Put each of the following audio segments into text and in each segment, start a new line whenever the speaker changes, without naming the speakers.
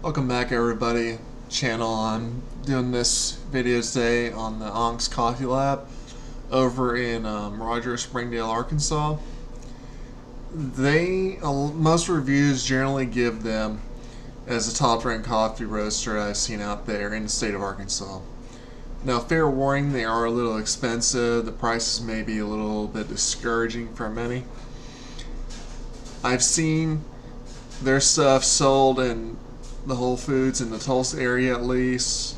Welcome back, everybody. Channel. I'm doing this video today on the Onyx Coffee Lab over in Rogers, Springdale, Arkansas. Most reviews generally give them as a top-ranked coffee roaster I've seen out there in the state of Arkansas. Now, fair warning, they are a little expensive. The prices may be a little bit discouraging for many. I've seen their stuff sold in the Whole Foods in the Tulsa area at least.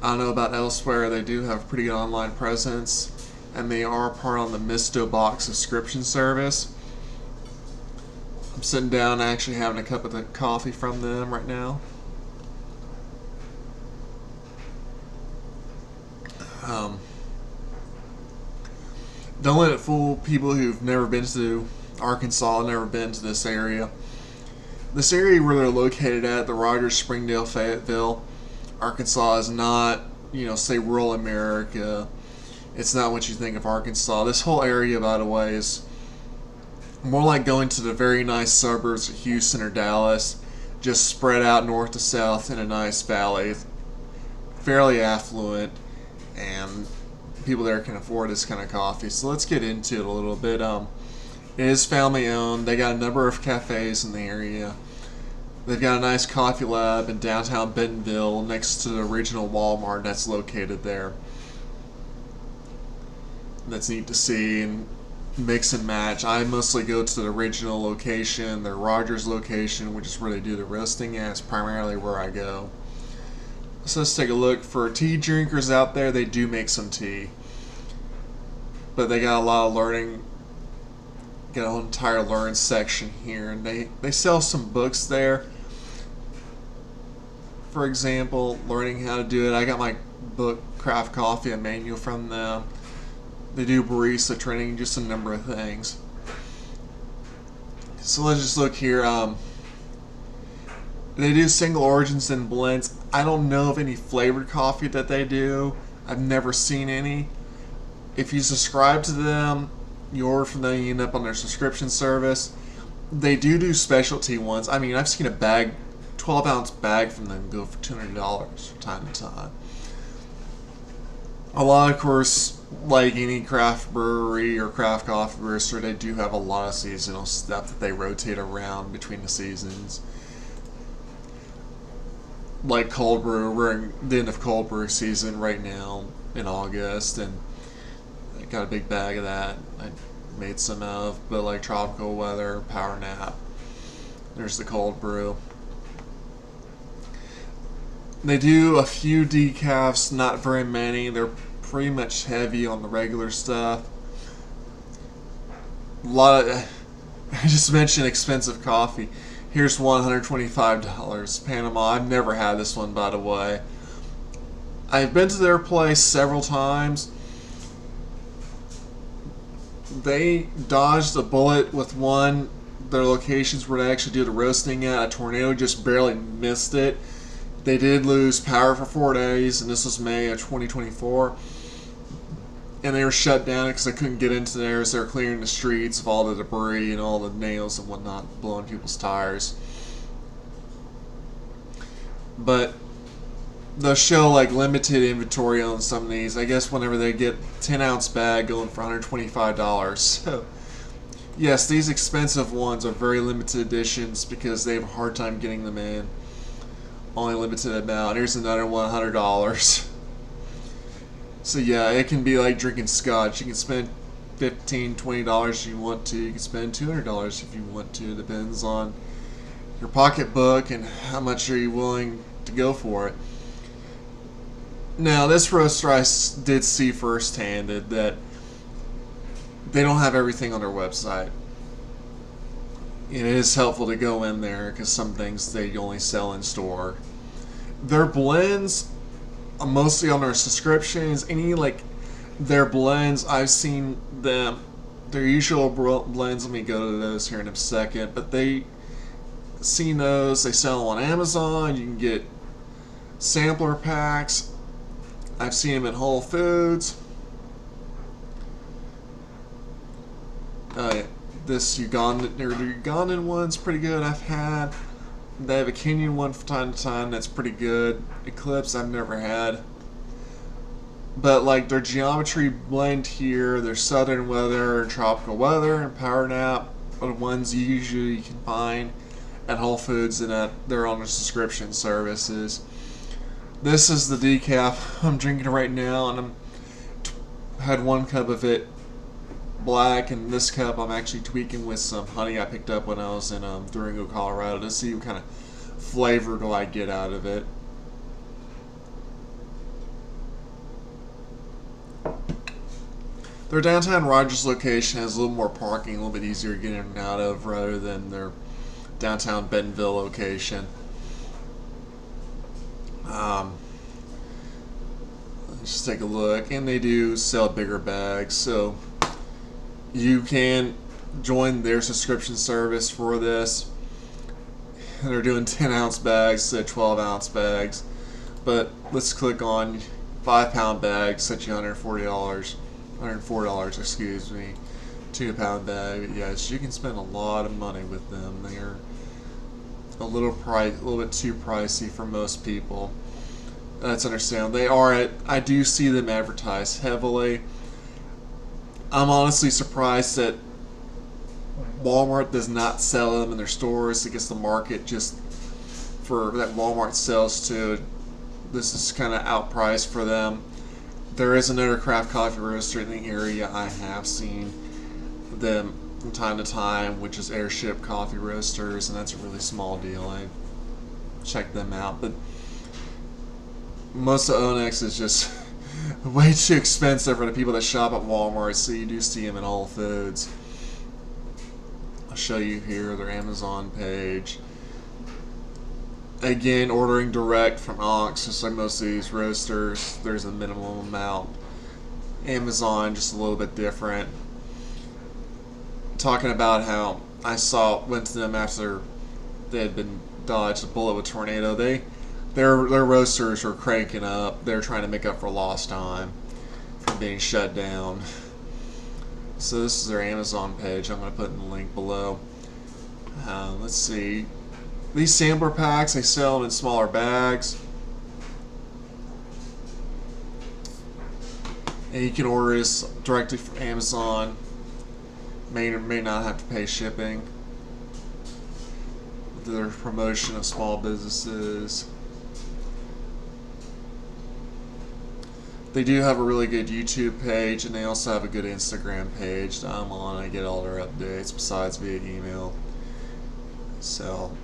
I don't know about elsewhere. They do have a pretty good online presence, and they are part on the Misto Box subscription service. I'm sitting down actually having a cup of the coffee from them right now. Don't let it fool people who've never been to Arkansas, never been to this area. This area where they're located at, the Rogers, Springdale, Fayetteville, Arkansas, is not, say rural America. It's not what you think of Arkansas. This whole area, by the way, is more like going to the very nice suburbs of Houston or Dallas, just spread out north to south in a nice valley. Fairly affluent, and people there can afford this kind of coffee. So let's get into it a little bit. It is family owned. They got a number of cafes in the area. They've got a nice coffee lab in downtown Bentonville next to the original Walmart that's located there. That's neat to see and mix and match. I mostly go to the original location, their Rogers location, which is where they do the roasting at. It's primarily where I go. So let's take a look. For tea drinkers out there, they do make some tea. But they got a lot of learning. Got an entire learn section here, and they sell some books there. For example, learning how to do it. I got my book, Craft Coffee, a manual from them. They do barista training, just a number of things. So let's just look here. They do single origins and blends. I don't know of any flavored coffee that they do. I've never seen any. If you subscribe to them, you order from them, you end up on their subscription service. They do specialty ones. I mean, I've seen a 12-ounce bag from them go for $200 from time to time. A lot, of course, like any craft brewery or craft coffee roaster, they do have a lot of seasonal stuff that they rotate around between the seasons. Like cold brew, we're in the end of cold brew season right now in August, and I got a big bag of that. I made some of, but like tropical weather, power nap. There's the cold brew. They do a few decafs, not very many. They're pretty much heavy on the regular stuff. I just mentioned expensive coffee. Here's one, $125, Panama. I've never had this one, by the way. I've been to their place several times. They dodged a bullet with one. Their locations where they actually do the roasting at, a tornado just barely missed it. They did lose power for 4 days, and this was May of 2024. And they were shut down because they couldn't get into there as they were clearing the streets of all the debris and all the nails and whatnot, blowing people's tires. But they'll show like limited inventory on some of these. I guess whenever they get 10-ounce bag going for $125. So yes, these expensive ones are very limited editions because they have a hard time getting them in. Only limited amount. Here's another one, $100. So yeah, it can be like drinking scotch. You can spend $15, $20 if you want to. You can spend $200 if you want to. Depends on your pocketbook and how much are you willing to go for it. Now, this roaster I did see firsthand that they don't have everything on their website. And it is helpful to go in there because some things they only sell in store. Their blends are mostly on their subscriptions. Their blends, I've seen them, their usual blends. Let me go to those here in a second. But they seen those. They sell them on Amazon. You can get sampler packs. I've seen them at Whole Foods. This Ugandan one's pretty good. I've had They have a Canyon one from time to time that's pretty good. Eclipse I've never had. But like their geometry blend here, their southern weather and tropical weather and power nap are the ones you usually can find at Whole Foods and at their own subscription services. This is the decaf I'm drinking right now, and had one cup of it black, and this cup I'm actually tweaking with some honey I picked up when I was in Durango, Colorado, to see what kind of flavor do I get out of it. Their downtown Rogers location has a little more parking, a little bit easier to get in and out of, rather than their downtown Bentonville location. Let's just take a look, and they do sell bigger bags, so you can join their subscription service for this. They're doing 10-ounce bags instead of 12-ounce bags, but let's click on 5-pound bags, set you $104, excuse me. 2-pound bag. Yes, you can spend a lot of money with them. They're a little bit too pricey for most people. That's understandable. I do see them advertised heavily. I'm honestly surprised that Walmart does not sell them in their stores. I guess the market just for that Walmart sells to, this is kind of outpriced for them. There is another craft coffee roaster in the area I have seen them from time to time, which is Airship Coffee Roasters, and that's a really small deal. I checked them out, but most of Onyx is just way too expensive for the people that shop at Walmart, so you do see them in Whole Foods. I'll show you here their Amazon page. Again, ordering direct from Onyx, just like most of these roasters, there's a minimum amount. Amazon, just a little bit different. Talking about how I went to them after they had been dodged a bullet with a tornado. Their roasters were cranking up. They're trying to make up for lost time from being shut down. So this is their Amazon page. I'm going to put in the link below. Let's see. These sampler packs, they sell them in smaller bags. And you can order this directly from Amazon. May or may not have to pay shipping. Their promotion of small businesses. They do have a really good YouTube page, and they also have a good Instagram page that I'm on. I get all their updates besides via email. So,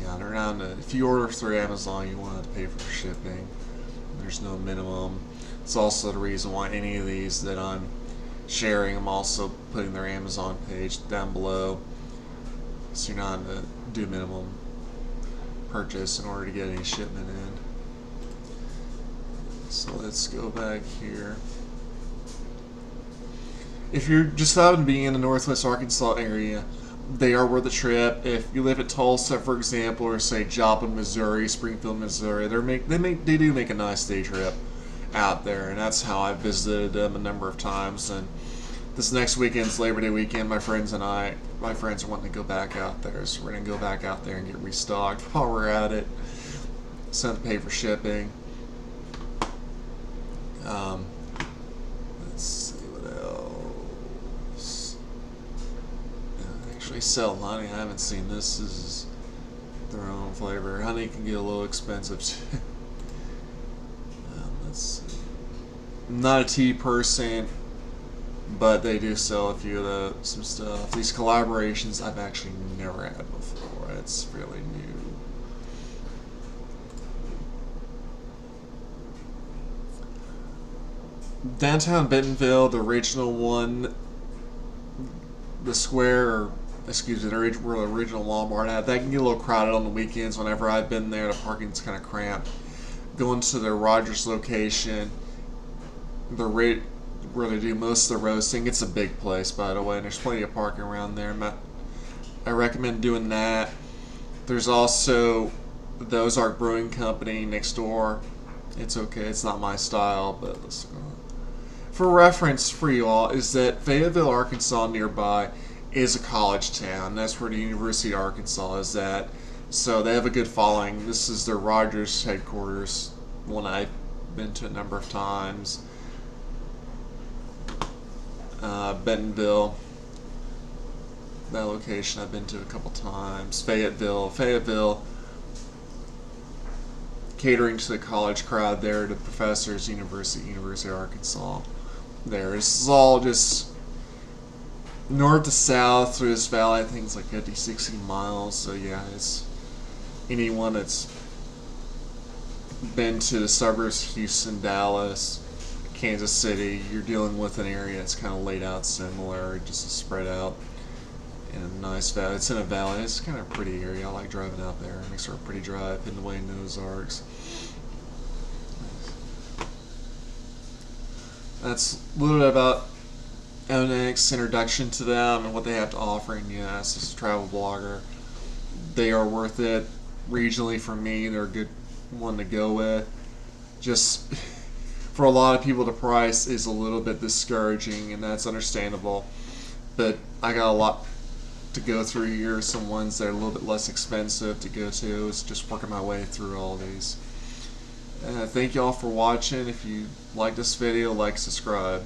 yeah, they're down to, if you order through Amazon, you won't have to pay for shipping. There's no minimum. It's also the reason why any of these that I'm sharing, I'm also putting their Amazon page down below. So you're not to do minimum purchase in order to get any shipment in. So let's go back here. If you're just happen to be in the Northwest Arkansas area, they are worth a trip. If you live at Tulsa, for example, or say Joplin, Missouri, Springfield, Missouri, they do make a nice day trip out there, and that's how I visited them a number of times. And this next weekend's Labor Day weekend. My friends are wanting to go back out there, so we're gonna go back out there and get restocked while we're at it. So I have to pay for shipping. Let's see what else. They actually sell honey. I haven't seen this. This is their own flavor. Honey can get a little expensive too. Let's see. I'm not a tea person, but they do sell a few of some stuff. These collaborations I've actually never had before. It's really new. Downtown Bentonville, the original one, the square, or excuse me, where the original Walmart at, that can get a little crowded on the weekends. Whenever I've been there, the parking's kind of cramped. Going to their Rogers location, where they do most of the roasting. It's a big place, by the way, and there's plenty of parking around there. I recommend doing that. There's also the Ozark Brewing Company next door. It's okay. It's not my style, but let's go. For reference for you all, is that Fayetteville, Arkansas nearby is a college town. That's where the University of Arkansas is at. So they have a good following. This is their Rogers headquarters, one I've been to a number of times. Bentonville, that location I've been to a couple times. Fayetteville, catering to the college crowd there, to professors, University of Arkansas. There, this is all just north to south through this valley. I think it's like 50, 60 miles. So yeah, it's anyone that's been to the suburbs, Houston, Dallas, Kansas City, you're dealing with an area that's kind of laid out similar, just spread out in a nice valley. It's in a valley. It's kind of a pretty area. I like driving out there. It makes for a pretty drive in the way in Ozarks. That's a little bit about Onyx, introduction to them and what they have to offer. And yes, as a travel blogger, they are worth it. Regionally for me, they're a good one to go with. Just for a lot of people, the price is a little bit discouraging, and that's understandable. But I got a lot to go through here. Some ones that are a little bit less expensive to go to. It's just working my way through all these. Thank y'all for watching. If you like this video, like, subscribe.